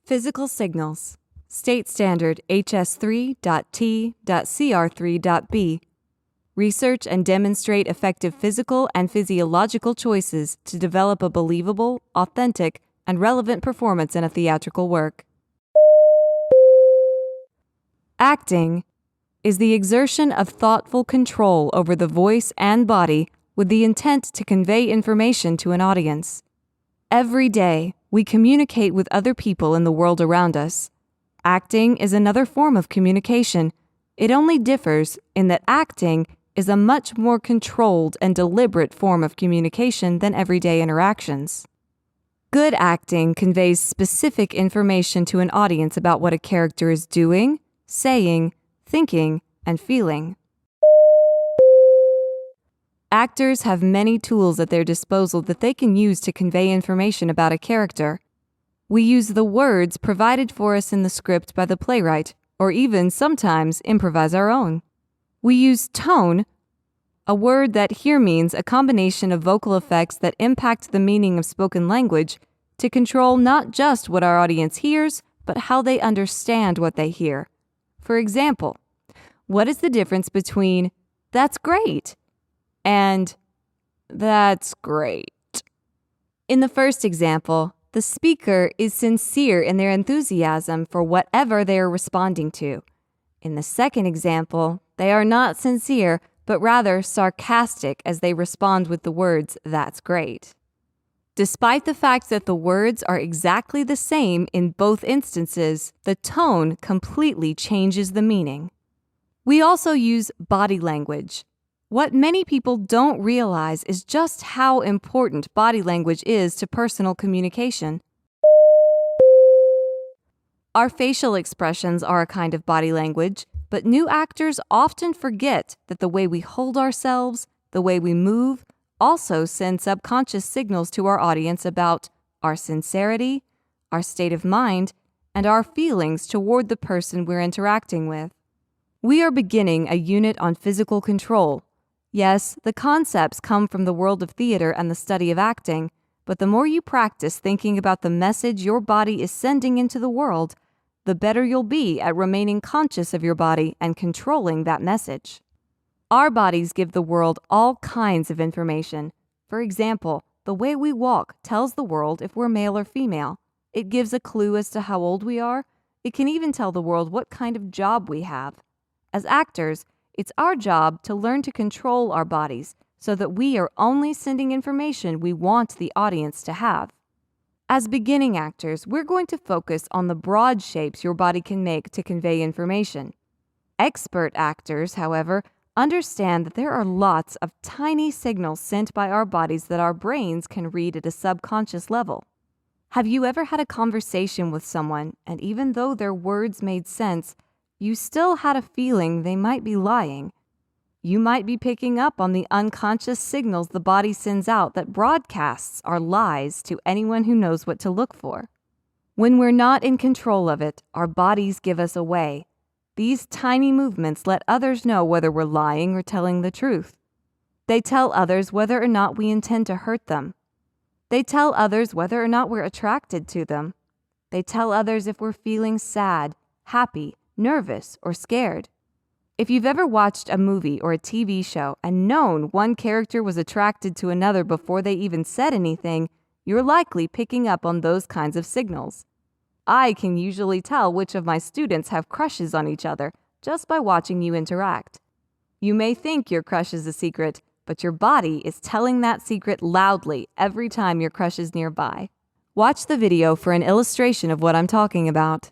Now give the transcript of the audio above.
Physical signals. State Standard HS3.T.CR3.B. Research and demonstrate effective physical and physiological choices to develop a believable, authentic, and relevant performance in a theatrical work. Acting is the exertion of thoughtful control over the voice and body with the intent to convey information to an audience. Every day, we communicate with other people in the world around us. Acting is another form of communication. It only differs in that acting is a much more controlled and deliberate form of communication than everyday interactions. Good acting conveys specific information to an audience about what a character is doing, saying, thinking, and feeling. Actors have many tools at their disposal that they can use to convey information about a character. We use the words provided for us in the script by the playwright, or even sometimes improvise our own. We use tone, a word that here means a combination of vocal effects that impact the meaning of spoken language, to control not just what our audience hears, but how they understand what they hear. For example, what is the difference between "that's great" and "that's great"? In the first example, the speaker is sincere in their enthusiasm for whatever they are responding to. In the second example, they are not sincere, but rather sarcastic as they respond with the words, "that's great." Despite the fact that the words are exactly the same in both instances, the tone completely changes the meaning. We also use body language. What many people don't realize is just how important body language is to personal communication. Our facial expressions are a kind of body language, but new actors often forget that the way we hold ourselves, the way we move, also send subconscious signals to our audience about our sincerity, our state of mind, and our feelings toward the person we're interacting with. We are beginning a unit on physical control. Yes, the concepts come from the world of theater and the study of acting, but the more you practice thinking about the message your body is sending into the world, the better you'll be at remaining conscious of your body and controlling that message. Our bodies give the world all kinds of information. For example, the way we walk tells the world if we're male or female. It gives a clue as to how old we are. It can even tell the world what kind of job we have. As actors, it's our job to learn to control our bodies so that we are only sending information we want the audience to have. As beginning actors, we're going to focus on the broad shapes your body can make to convey information. Expert actors, however, understand that there are lots of tiny signals sent by our bodies that our brains can read at a subconscious level. Have you ever had a conversation with someone, and even though their words made sense, you still had a feeling they might be lying? You might be picking up on the unconscious signals the body sends out that broadcasts are lies to anyone who knows what to look for. When we're not in control of it, our bodies give us away. These tiny movements let others know whether we're lying or telling the truth. They tell others whether or not we intend to hurt them. They tell others whether or not we're attracted to them. They tell others if we're feeling sad, happy, nervous, or scared. If you've ever watched a movie or a TV show and known one character was attracted to another before they even said anything, you're likely picking up on those kinds of signals. I can usually tell which of my students have crushes on each other just by watching you interact. You may think your crush is a secret, but your body is telling that secret loudly every time your crush is nearby. Watch the video for an illustration of what I'm talking about.